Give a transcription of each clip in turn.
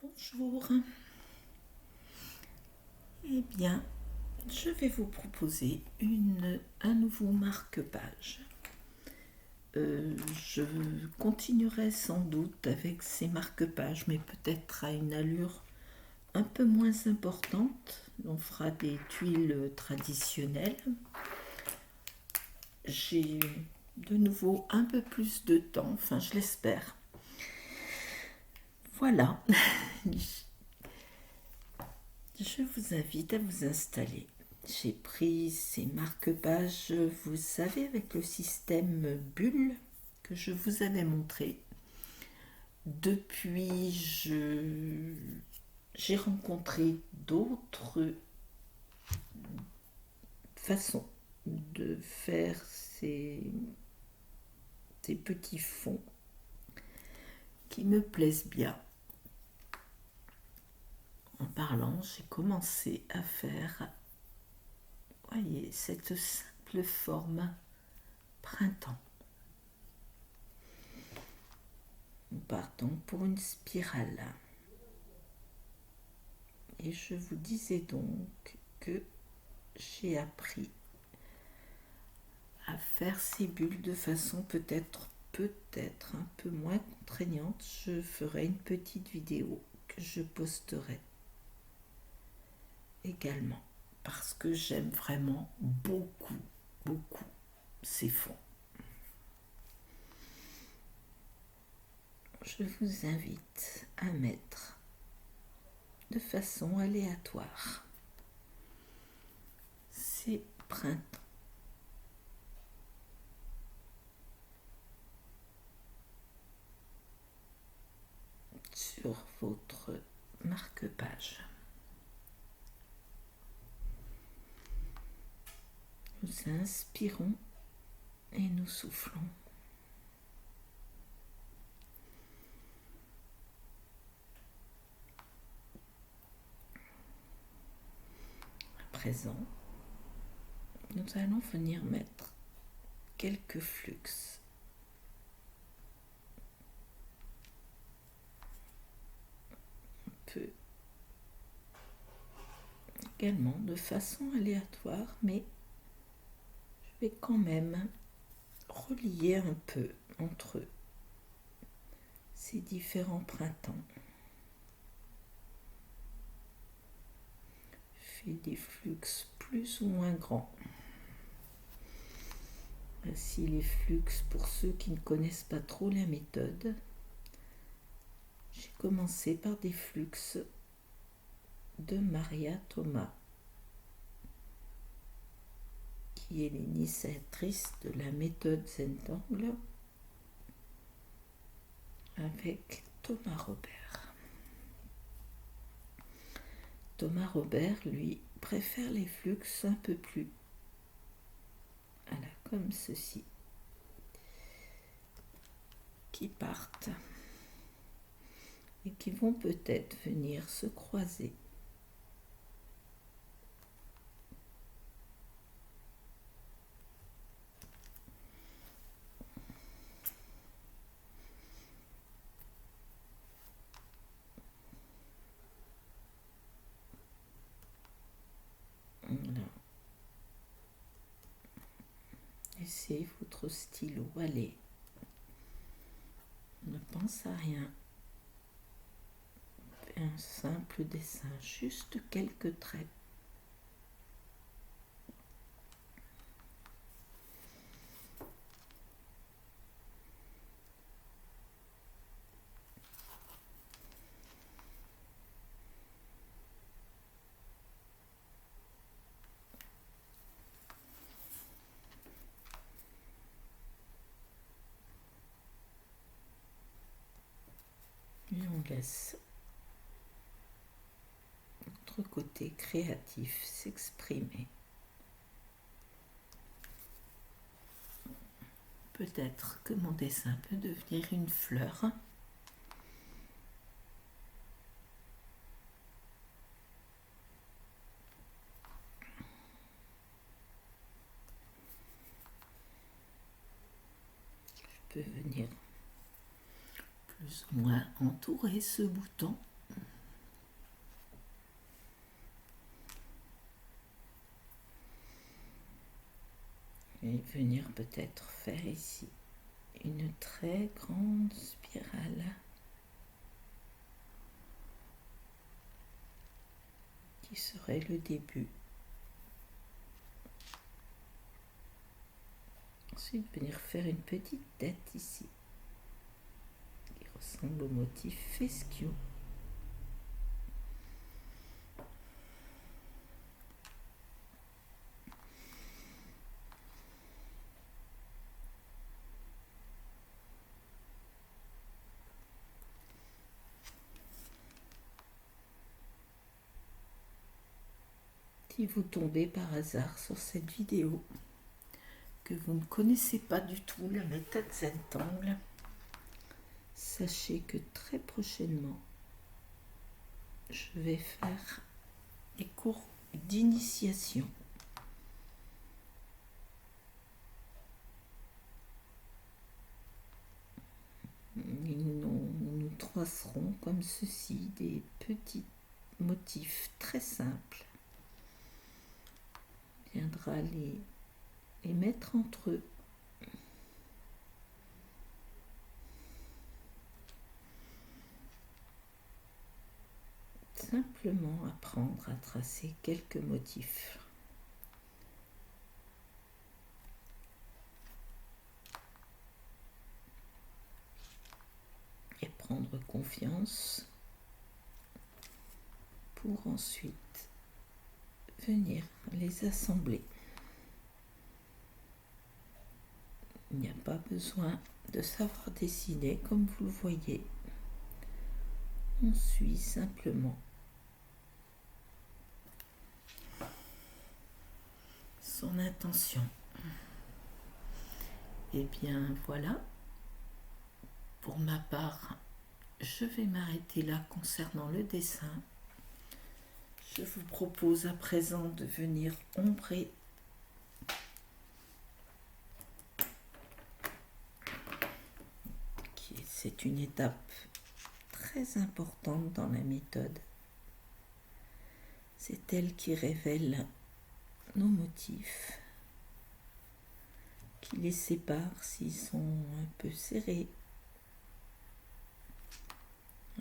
Bonjour. Eh bien, je vais vous proposer un nouveau marque-page. Je continuerai sans doute avec ces marque-pages, mais peut-être à une allure un peu moins importante. On fera des tuiles traditionnelles. J'ai de nouveau un peu plus de temps, enfin je l'espère. Voilà, je vous invite à vous installer. J'ai pris ces marque-pages, vous savez, avec le système bulle que je vous avais montré. Depuis, j'ai rencontré d'autres façons de faire ces petits fonds qui me plaisent bien. En parlant, j'ai commencé à faire, voyez, cette simple forme printemps. Nous partons pour une spirale. Et je vous disais donc que j'ai appris à faire ces bulles de façon peut-être un peu moins contraignante. Je ferai une petite vidéo que je posterai également parce que j'aime vraiment beaucoup ces fonds. Je vous invite à mettre de façon aléatoire ces printemps sur votre marque-page. Nous inspirons et nous soufflons. À présent, nous allons venir mettre quelques flux. Un peu également de façon aléatoire, mais je vais quand même relier un peu entre ces différents printemps. Je fais des flux plus ou moins grands. Voici les flux pour ceux qui ne connaissent pas trop la méthode. J'ai commencé par des flux de Maria Thomas, qui est l'initiatrice de la méthode Zentangle, avec Thomas Robert. Thomas Robert, lui, préfère les flux un peu plus, voilà, comme ceci, qui partent et qui vont peut-être venir se croiser. Voilà. Laissez votre stylo aller. Ne pense à rien. Fais un simple dessin, juste quelques traits. Et on laisse notre côté créatif s'exprimer. Peut-être que mon dessin peut devenir une fleur. Je peux venir plus ou moins entourer ce bouton. et venir peut-être faire ici une très grande spirale qui serait le début. Ensuite, venir faire une petite tête ici qui ressemble au motif fescue. Si vous tombez par hasard sur cette vidéo, que vous ne connaissez pas du tout la méthode Zentangle, sachez que très prochainement, je vais faire des cours d'initiation. Nous tracerons comme ceci des petits motifs très simples. On viendra les mettre entre eux. Simplement apprendre à tracer quelques motifs. Et prendre confiance pour ensuite venir les assembler. Il n'y a pas besoin de savoir dessiner comme vous le voyez. On suit simplement son intention. Et bien voilà, pour ma part, je vais m'arrêter là concernant le dessin. Je vous propose à présent de venir ombrer c'est une étape très importante dans la méthode. C'est elle qui révèle nos motifs, qui les sépare s'ils sont un peu serrés.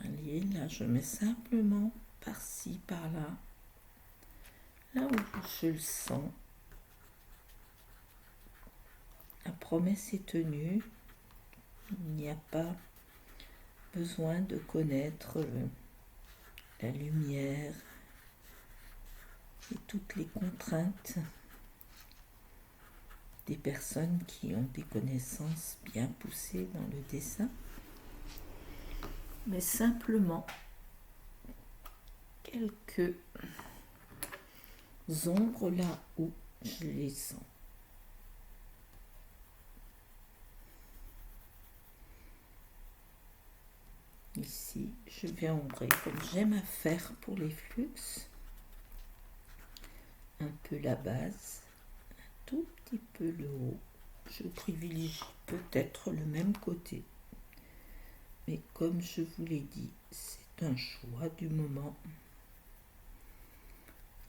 Allez, là je mets simplement par-ci, par-là, là où je le sens. La promesse est tenue. Il n'y a pas besoin de connaître la lumière et toutes les contraintes des personnes qui ont des connaissances bien poussées dans le dessin, mais simplement quelques ombres là où je les sens. Ici, je vais ombrer comme j'aime à faire pour les flux, un peu la base, un tout petit peu le haut. Je privilégie peut-être le même côté, mais comme je vous l'ai dit, c'est un choix du moment.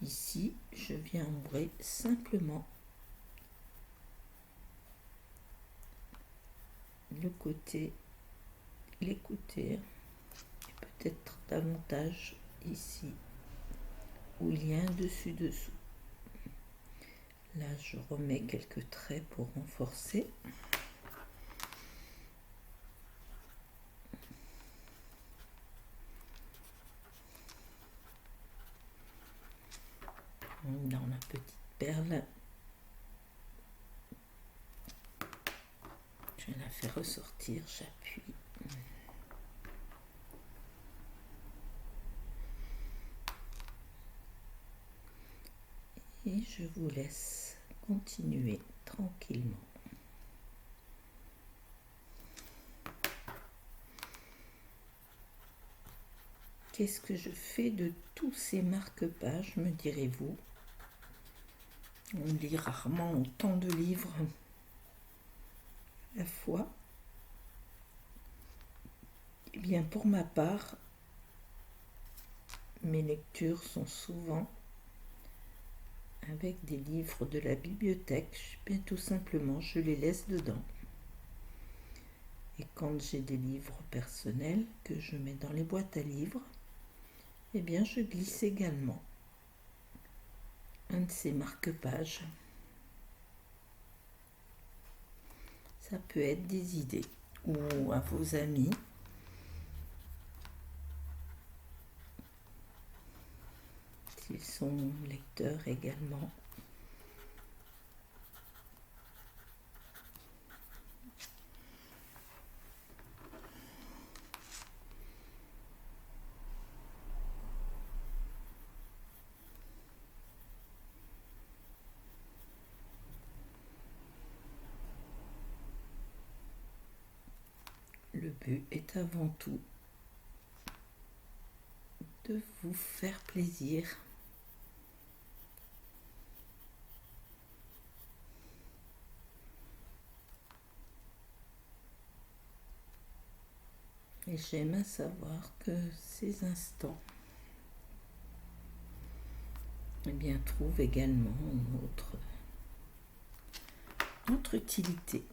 Ici, je viens ombrer simplement le côté, les côtés, et peut-être davantage ici où il y a un dessus-dessous. Là, je remets quelques traits pour renforcer. Dans la petite perle, je la fais ressortir, j'appuie. Et je vous laisse continuer tranquillement. Qu'est-ce que je fais de tous ces marque-pages, me direz-vous? On lit rarement autant de livres à la fois. Eh bien, pour ma part, mes lectures sont souvent avec des livres de la bibliothèque, bien tout simplement je les laisse dedans. Et quand j'ai des livres personnels que je mets dans les boîtes à livres, eh bien je glisse également un de ces marque-pages. Ça peut être des idées ou à vos amis. S'ils sont lecteurs également. Le but est avant tout de vous faire plaisir. Et j'aime à savoir que ces instants eh bien, trouvent également une autre utilité.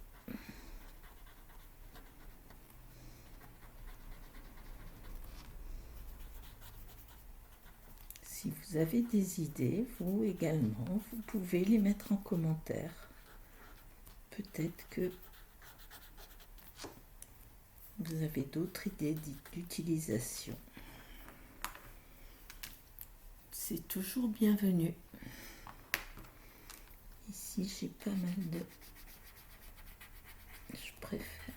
Si vous avez des idées, vous également, vous pouvez les mettre en commentaire. Peut-être que vous avez d'autres idées d'utilisation. C'est toujours bienvenu. Ici, j'ai pas mal de... Je préfère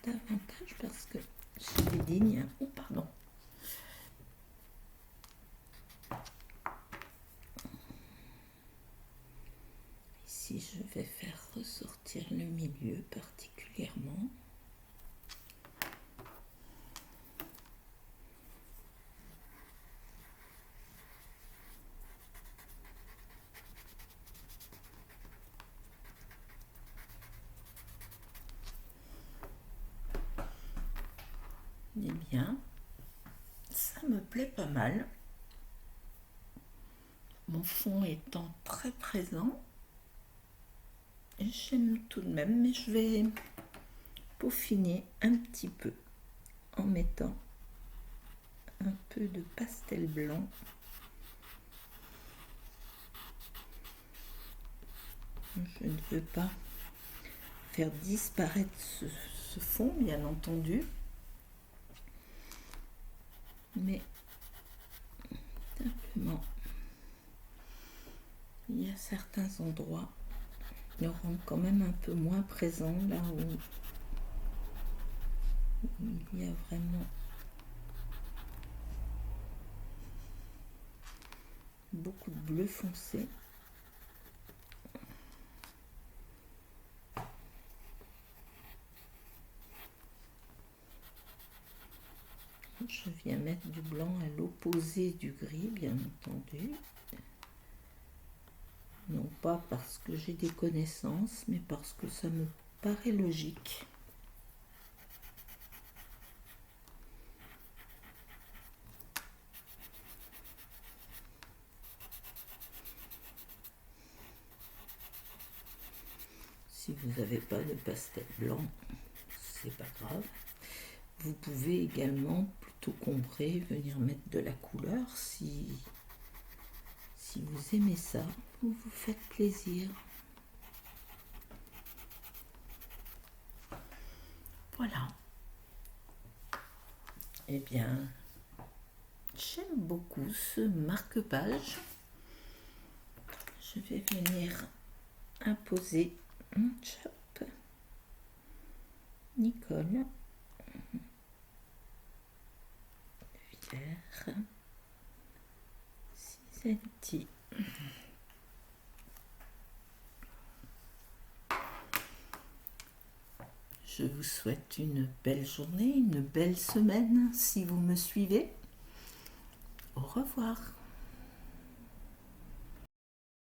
davantage parce que j'ai des lignes... Oh, pardon. Ici, je vais faire ressortir le milieu particulièrement. Eh bien, ça me plaît pas mal. Mon fond étant très présent, j'aime tout de même, mais je vais peaufiner un petit peu en mettant un peu de pastel blanc. Je ne veux pas faire disparaître ce fond, bien entendu, mais simplement il y a certains endroits qui rendent quand même un peu moins présent, là où il y a vraiment beaucoup de bleu foncé. Je viens mettre du blanc à l'opposé du gris, bien entendu. Non pas parce que j'ai des connaissances, mais parce que ça me paraît logique. Si vous n'avez pas de pastel blanc, c'est pas grave. Vous pouvez également, plutôt qu'ombrer, venir mettre de la couleur si vous aimez ça, vous vous faites plaisir. Voilà. Eh bien, j'aime beaucoup ce marque-page. Je vais venir imposer chop, Nicole, Vierre, Cisenti. Je vous souhaite une belle journée, une belle semaine si vous me suivez. Au revoir.